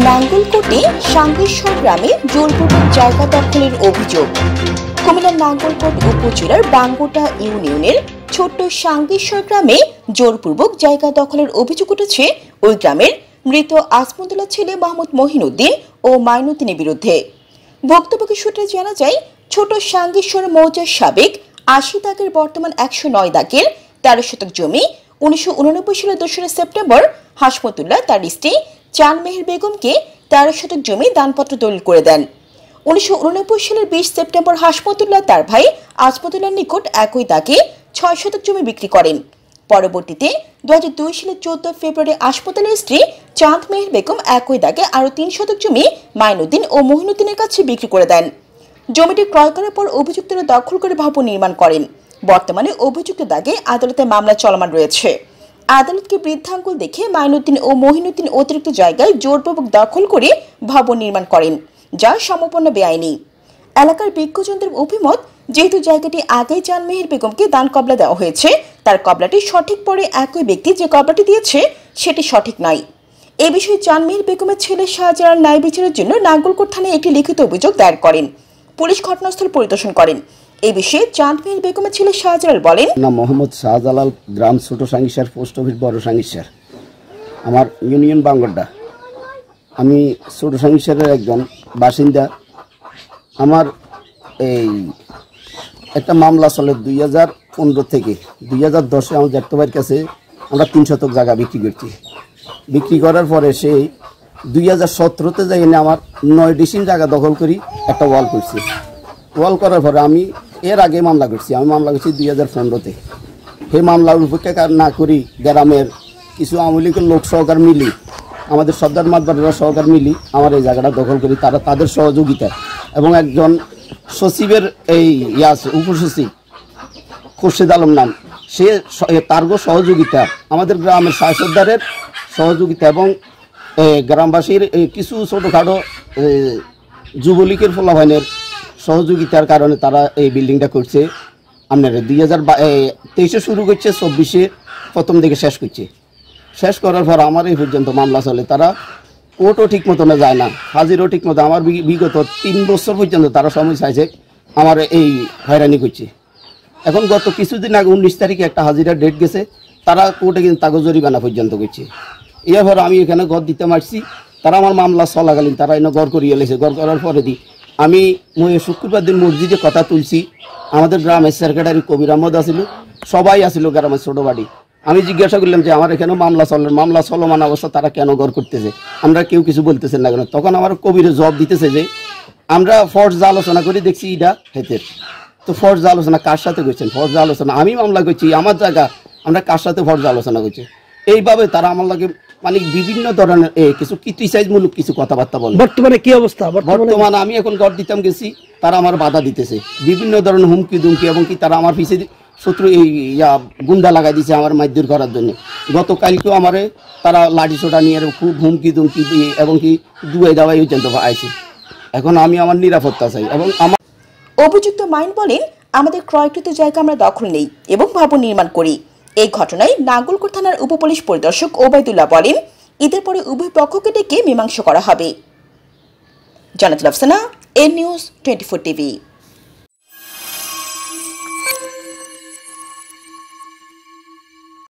নাঙ্গলকোটে সাঙ্গেশ্বর গ্রামে জোরপূর্বক জায়গা দখলের অভিযোগ। কুমিল্লার নাঙ্গলকোট উপজেলার বাঙ্গোটা ইউনিয়নের ছোট্ট সাঙ্গেশ্বর গ্রামে জোরপূর্বক জায়গা দখলের অভিযোগ উঠেছে ওই গ্রামের মৃত আসমতুল্লাহ ছেলে মোহাম্মদ মহিনুদ্দিন ও মাইনুদ্দিনের বিরুদ্ধে। ভুক্তভোগী সূত্রে জানা যায়, ছোট সাঙ্গেশ্বর মৌজার সাবেক ৮০ দাগের বর্তমান ১০৯ দাগের ১৩ শতক জমি ১৯৮৯ সালের ২রা সেপ্টেম্বর হাসমতুল্লাহ তার স্ত্রী চান মেহের বেগমকে ১৩ শতক জমি দানপত্র দলিল করে দেন। ১৯৮৯ সালের ২০ সেপ্টেম্বর হাসমতুল্লাহ তার ভাই আজমতুল্লাহর নিকট একই দাগে ৬ শতক জমি বিক্রি করেন। পরবর্তীতে ২০০২ সালের ১৪ ফেব্রুয়ারি আজমতুল্লাহর স্ত্রী চাঁদ মেহের বেগম একই দাগে আরও ৩ শতক জমি মাইনুদ্দিন ও মহিনুদ্দিনের কাছে বিক্রি করে দেন। জমিটি ক্রয় করার পর অভিযুক্তরা দখল করে ভবন নির্মাণ করেন। বর্তমানে অভিযুক্ত দাগে আদালতে মামলা চলমান রয়েছে। আদালতকে বৃদ্ধাঙ্গুল দেখে মাইনুদ্দিন ও মহিনুদ্দিন অতিরিক্ত জায়গায় জোরপূর্বক দখল করে ভবন নির্মাণ করেন, যা সম্পূর্ণ বেআইনি। এলাকার বিজ্ঞজনদের অভিমত, যেহেতু জায়গাটি আগেই চান মেহের বেগমকে দান কবলা দেওয়া হয়েছে, তার কবলাটি সঠিক পরে একই ব্যক্তি যে কবলাটি দিয়েছে সেটি সঠিক নয়। এ বিষয়ে চান মেহের বেগমের ছেলে শাহজালাল ন্যায় বিচারের জন্য নাঙ্গলকোট থানায় একটি লিখিত অভিযোগ দায়ের করেন। পুলিশ ঘটনাস্থল পরিদর্শন করেন। এই বিষয়ে চাঁদ মেহের বেগমের ছেলে শাহজালাল বলেন, নাম মোহাম্মদ শাহজালাল, গ্রাম ছোট সাঙ্গিসার, পোস্ট অফিস বড় সাঙ্গিসার, আমার ইউনিয়ন বাঙ্গোটা। আমি ছোট সাঙ্গিসারের একজন বাসিন্দা। আমার এই একটা মামলা চলে ২০১৫ থেকে ২০১০-এ আমার জ্যাঠতো ভাইয়ের কাছে আমরা ৩ শতক জায়গা বিক্রি করছি। বিক্রি করার পরে সেই ২০১৭-তে যাই এনে আমার ৯ ডিসিম জায়গা দখল করি একটা ওয়াল করছি। ওয়াল করার পরে আমি এর আগে মামলা করছি। আমি মামলা করছি ২০১৫-তে। সেই মামলার উপেক্ষা না করি গ্রামের কিছু আওয়ামী লীগের লোক সহকার মিলি, আমাদের সর্দার মাতবারেরা সহকার মিলি আমার এই জায়গাটা দখল করি। তারা তাদের সহযোগিতা এবং একজন সচিবের এই আছে উপসচিব খুরশেদ আলম নাম, সে তার সহযোগিতা, আমাদের গ্রামের সর্দারের সহযোগিতা এবং গ্রামবাসীর কিছু ছোটোখাটো যুবলীগের ফলাফাইনের সহযোগিতার কারণে তারা এই বিল্ডিংটা করছে। আপনার ২০২৩-এ শুরু করছে, ২৪-এ প্রথম দিকে শেষ করছে। শেষ করার পর আমার এই পর্যন্ত মামলা চলে। তারা কোর্টও ঠিক মতো না যায় না, হাজিরও ঠিক মতো। আমার বিগত ৩ বছর পর্যন্ত তারা সময় চাইছে, আমার এই হয়রানি করছে। এখন গত কিছুদিন আগে ১৯ তারিখে একটা হাজিরার ডেট গেছে, তারা কোর্টে কিন্তু তাকে জরিমানা পর্যন্ত করছে। এরপর আমি এখানে ঘর দিতে মারছি, তারা আমার মামলা চলাকালীন তারা এনে ঘর করিয়ে লেছে। ঘর করার পরে দিই আমি শুক্রবার দিন মসজিদে কথা তুলছি। আমাদের গ্রামের সেক্রেটারি কবির আহমদ আসিল, সবাই আসিল গ্রামের ছোটো বাড়ি। আমি জিজ্ঞাসা করলাম যে আমার এখানেও মামলা চলমান অবস্থা, তারা কেন ঘর করতেছে, আমরা কেউ কিছু বলতেছেন না কেন? তখন আমার কবির জবাব দিতেছে যে আমরা ফর্জ আলোচনা করে দেখছি এটা হেতের। তো ফর্জ আলোচনা কার সাথে করছেন? ফর্জ আলোচনা আমি মামলা করছি, আমার জায়গা, আমরা কার সাথে ফর্জ আলোচনা করছি? এইভাবে তারা আমার লাগে মানে বিভিন্ন ধরনের কিছু ক্রিটিসাইজমূলক কিছু কথাবার্তা বলে। বর্তমানে কি অবস্থা? বর্তমানে আমি এখন ঘর দিতাম গেছি, তারা আমার বাধা দিতেছে, বিভিন্ন ধরনের হুমকি দুমকি, এবং কি তারা আমার পিছিয়ে শত্রু এই গুন্ডা লাগাই দিছে আমার মারধর করার জন্য। গতকালকেও আমারে তারা লাঠি ছোটা নিয়ে খুব হুমকি দুমকি এবং কি দুয়াই দাওয়াই পর্যন্ত আইছে। এখন আমি আমার নিরাপত্তা চাই। এবং আমার অভিযুক্ত মাইন বলেন, আমাদের ক্রয়কৃত জায়গা আমরা দখল নেই এবং ভবন নির্মাণ করি। এই ঘটনায় নাঙ্গলকোট থানার উপপুলিশ পরিদর্শক ওবায়দুল্লাহ বলেন, ঈদের পরে উভয় পক্ষকে ডেকে মীমাংসা করা হবে। জান্নাতুল আফসানা, এন নিউজ 24 টিভি।